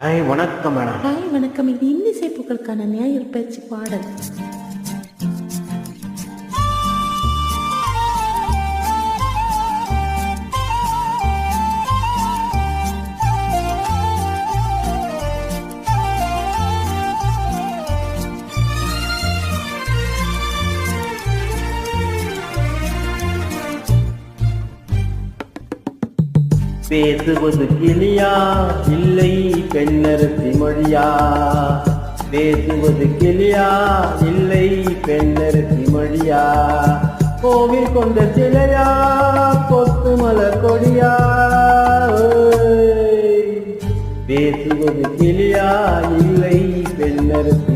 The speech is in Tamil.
ஹாய் வணக்கம் மேடம். ஹாய் வணக்கம். இது இன்னிசை புகழுக்கான ஞாயிறு பயிற்சி பாடல். பேசுவது கிளியா இல்லை பெண்ணரசி மொழியா? பேசுவது கிளியா இல்லை பெண்ணரசி மொழியா? கோவில் கொண்ட சிலையா கொத்து மலர் கொடியா? பேசுவது கிளியா இல்லை பெண்ணரசி